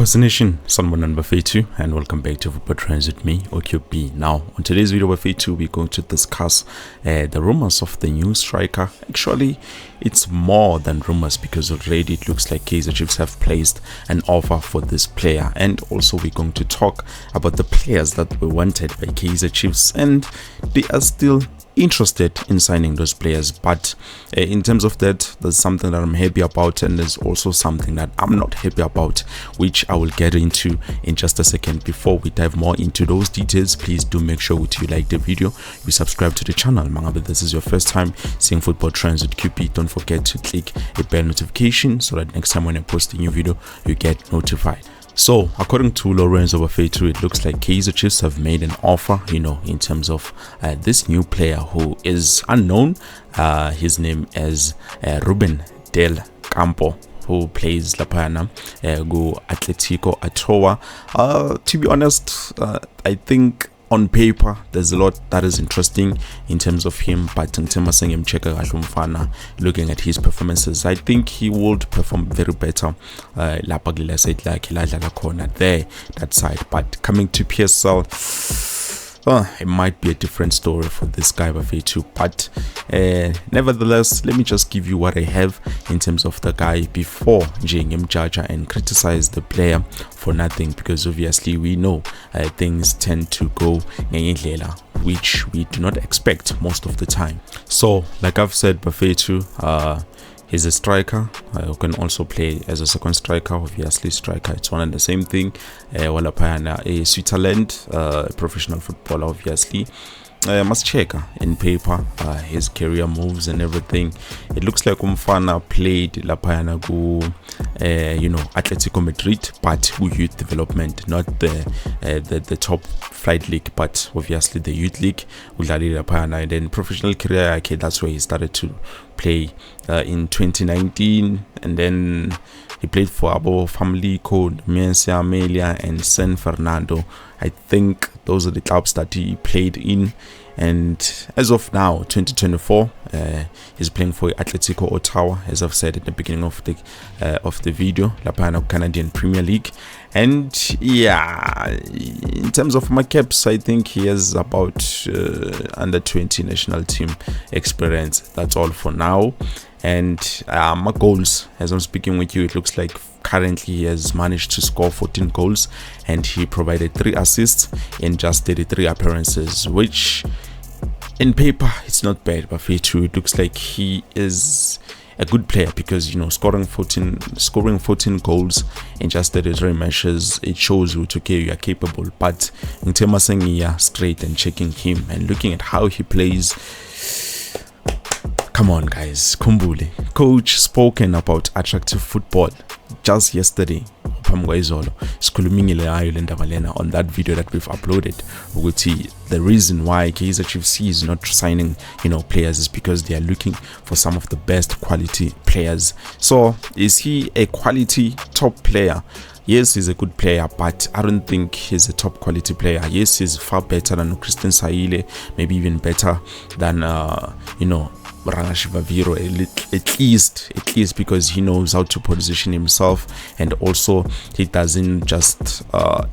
Nation, someone number 2 and welcome back to Football Trends with me, OQB. Now, on today's video with 2 we're going to discuss the rumors of the new striker. Actually, it's more than rumors because already it looks like Kaizer Chiefs have placed an offer for this player, and also we're going to talk about the players that were wanted by Kaizer Chiefs, and they are still interested in signing those players. But in terms of that, there's something that I'm happy about, and there's also something that I'm not happy about, which I will get into in just a second. Before we dive more into those details, please do make sure you like the video, you subscribe to the channel. If this is your first time seeing Football Trends with QP, don't forget to click a bell notification so that next time when I post a new video you get notified. So, according to Lorenzo Bafetu, it looks like Kaizer Chiefs have made an offer, in terms of this new player who is unknown. His name is Ruben De Campo, who plays Lapayana go Atletico Atoa. To be honest, I think on paper there's a lot that is interesting in terms of him, but in terms of looking at his performances, I think he would perform very better there, that side. But coming to PSL, it might be a different story for this guy Bafetu. But nevertheless, let me just give you what I have in terms of the guy before him judge and criticize the player for nothing, because obviously we know things tend to go which we do not expect most of the time. So like I've said, Bafetu, he's a striker who can also play as a second striker. Obviously, striker, it's one and the same thing. A Switzerland, professional footballer, obviously. Must check in paper his career moves and everything. It looks like Umfana played Lapayana go Atletico Madrid, but who youth development, not the top flight league, but obviously the youth league. Lapayana, and then professional career, okay, that's where he started to play in 2019, and then he played for Abo Family Code, Miensia Amelia, and San Fernando. I think those are the clubs that he played in. And as of now, 2024, he's playing for Atletico Ottawa, as I've said at the beginning of the video, La Canadian Premier League. And yeah, in terms of my caps, I think he has about under 20 national team experience. That's all for now. And my goals, as I'm speaking with you, it looks like currently he has managed to score 14 goals, and he provided 3 assists in just 33 appearances, which in paper it's not bad. But it looks like he is a good player, because scoring 14 goals in just 33 matches, it shows you you are capable. But in terms of saying straight and checking him and looking at how he plays, come on guys, Kumbule. Coach spoken about attractive football just yesterday on that video that we've uploaded. The reason why Kaizer Chiefs is not signing players is because they are looking for some of the best quality players. So is he a quality top player? Yes, he's a good player, but I don't think he's a top quality player. Yes, he's far better than Christian Saile, maybe even better than Viro, at least because he knows how to position himself, and also he doesn't just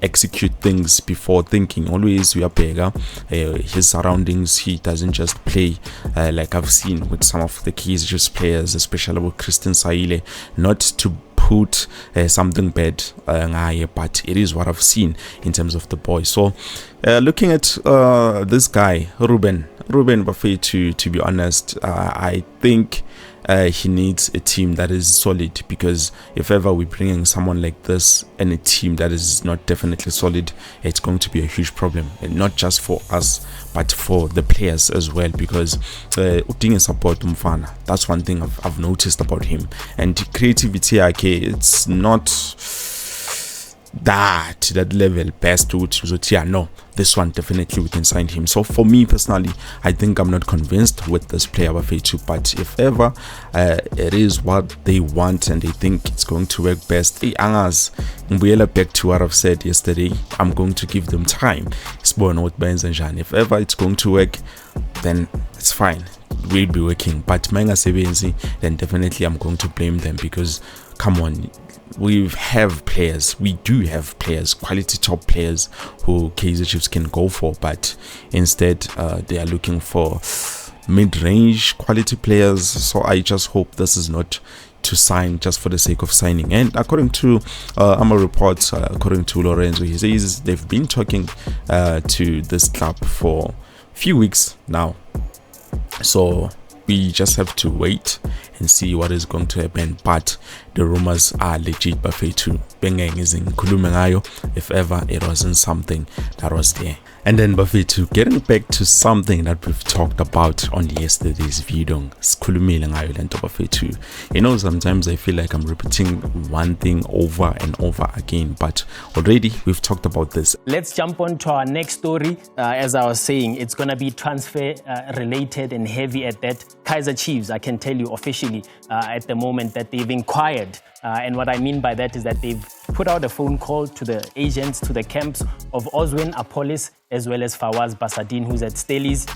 execute things before thinking. Always we are bigger, his surroundings, he doesn't just play like I've seen with some of the Kaizer players, especially with Christian Saile. Not to put something bad, but it is what I've seen in terms of the boy. So looking at this guy Ruben Bafetu, to be honest, I think he needs a team that is solid, because if ever we're bringing someone like this and a team that is not definitely solid, it's going to be a huge problem, and not just for us but for the players as well, because support Umfana, that's one thing I've noticed about him. And creativity, okay, it's not that level best to no, this one definitely we can sign him. So for me personally, I think I'm not convinced with this player Bafetu, but if ever it is what they want and they think it's going to work best, back to what I've said yesterday, I'm going to give them time. If ever it's going to work, then it's fine, we'll be working. But then definitely I'm going to blame them, because come on, we do have players, quality top players who Kaizer Chiefs can go for, but instead they are looking for mid-range quality players. So I just hope this is not to sign just for the sake of signing. And according to AMA reports, according to Lorenzo, he says they've been talking to this club for a few weeks now. So we just have to wait and see what is going to happen. But the rumors are legit, Bafethu. If ever it wasn't something that was there. And then Bafethu, getting back to something that we've talked about on yesterday's video. You know, sometimes I feel like I'm repeating one thing over and over again, but already we've talked about this. Let's jump on to our next story. As I was saying, it's going to be transfer related and heavy at that. Kaizer Chiefs, I can tell you officially at the moment that they've inquired. And what I mean by that is that they've put out a phone call to the agents, to the camps of Oswin Apolis, as well as Fawaz Basadin, who's at Stellies,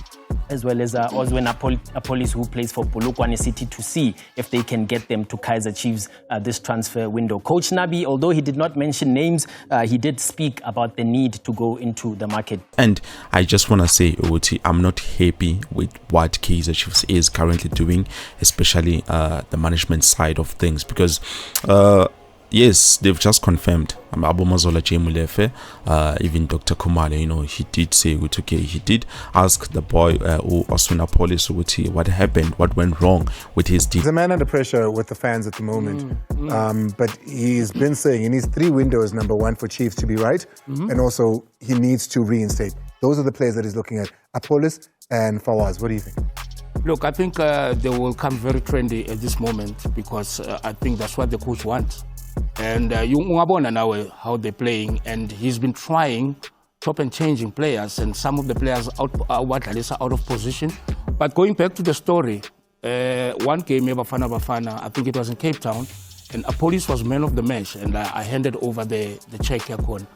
as well as Oswin Apolis, who plays for Polokwane City, to see if they can get them to Kaizer Chiefs this transfer window. Coach Nabi, although he did not mention names, he did speak about the need to go into the market. And I just want to say, Oti, I'm not happy with what Kaizer Chiefs is currently doing, especially the management side of things, because yes, they've just confirmed Abu Mazola Jemulefe, even Dr. Kumale, you know, he did say, okay, he did ask the boy Oswin Police what happened, what went wrong with his deal. He's a man under pressure with the fans at the moment, but he's been saying he needs 3 windows, number one, for Chiefs to be right, and also he needs to reinstate. Those are the players that he's looking at, Apolis and Fawaz. What do you think? Look, I think they will come very trendy at this moment because I think that's what the coach wants. And you ungabona now how they're playing, and he's been trying top and changing players, and some of the players out of position. But going back to the story, one game Bafana, I think it was in Cape Town, and Apolis was man of the match, and I handed over the check yakon.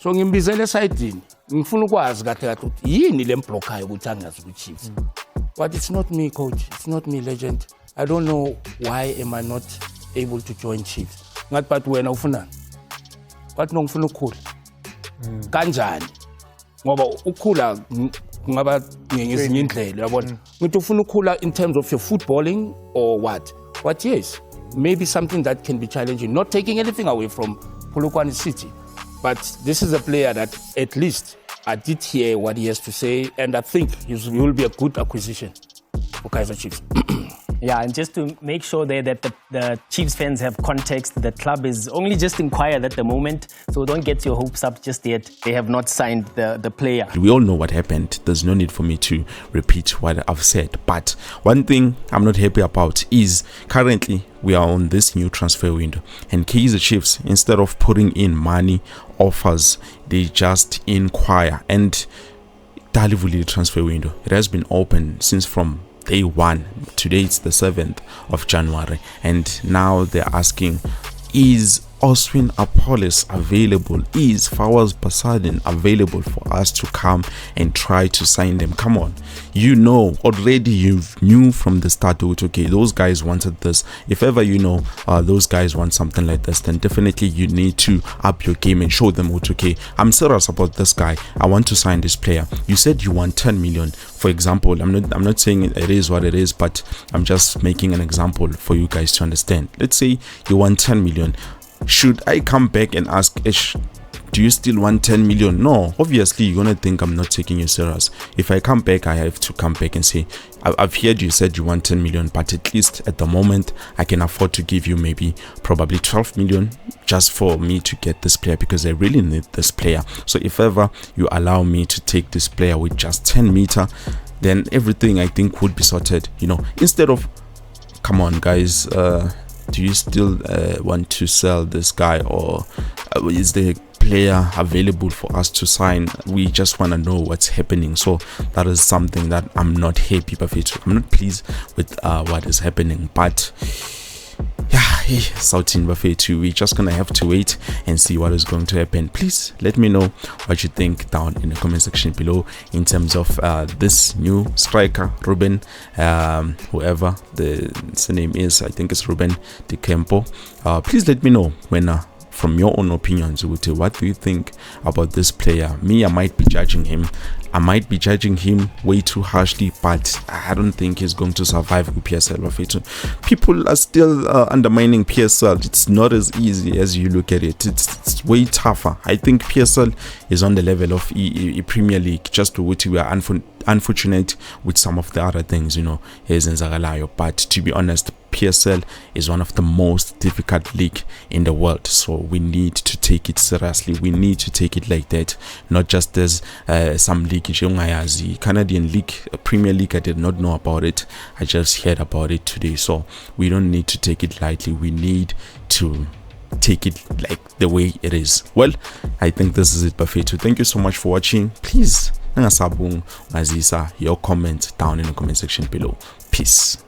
So ngimbizele side ngifuna ukwazi kahle ukuthi yini lemblockayo ukuthi angazi ku Chiefs. But it's not me, coach. It's not me, legend. I don't know why am I not able to join Chiefs. Not but wena ufuna. But no ngifuna ukukhula. Kanjani? Ngoba ukukhula ngaba ngezinye indlela, yabona. Ngithi ufuna ukukhula in terms of your footballing or what? What yes, maybe something that can be challenging. Not taking anything away from Polokwane City. But this is a player that at least I did hear what he has to say, and I think he will be a good acquisition for Kaizer Chiefs. Yeah, and just to make sure there that the Chiefs fans have context, the club is only just inquired at the moment, so don't get your hopes up just yet. They have not signed the player. We all know what happened. There's no need for me to repeat what I've said. But one thing I'm not happy about is currently we are on this new transfer window, and Kaizer Chiefs, instead of putting in money offers, they just inquire. And Dalivuli transfer window, it has been open since from day 1. Today it's the 7th of January, and now they're asking, is Oswin Apolis available? Is Fawaz Basadin available for us to come and try to sign them? Come on, you know already, you knew from the start, okay, those guys wanted this. If ever you know those guys want something like this, then definitely you need to up your game and show them, okay, I'm serious about this guy, I want to sign this player. You said you want 10 million, for example. I'm not saying it is what it is, but I'm just making an example for you guys to understand. Let's say you want 10 million. Should I come back and ask Ish, do you still want 10 million? No, obviously you're gonna think I'm not taking you serious. If I come back, I have to come back and say, I've heard you said you want 10 million, but at least at the moment I can afford to give you probably 12 million just for me to get this player, because I really need this player. So if ever you allow me to take this player with just 10 meter, then everything I think would be sorted, you know, instead of, come on guys, do you still want to sell this guy, or is the player available for us to sign? We just want to know what's happening. So that is something that I'm not happy with. I'm not pleased with what is happening, but yeah, Southern Buffet too. We're just gonna have to wait and see what is going to happen. Please let me know what you think down in the comment section below in terms of this new striker, Ruben, whoever the name is. I think it's Ruben De Campo. Please let me know when from your own opinions, what do you think about this player? Me, I might be judging him. I might be judging him way too harshly, but I don't think he's going to survive with PSL. People are still undermining PSL. It's not as easy as you look at it. It's way tougher. I think PSL is on the level of Premier League, just to which we are unfortunate with some of the other things, but to be honest, PSL is one of the most difficult league in the world, so we need to take it seriously. We need to take it like that, not just as some league, Canadian league, Premier League. I did not know about it. I just heard about it today, so we don't need to take it lightly. We need to take it like the way it is. Well, I think this is it, Bafethu. Thank you so much for watching. Please, your comment down in the comment section below. Peace.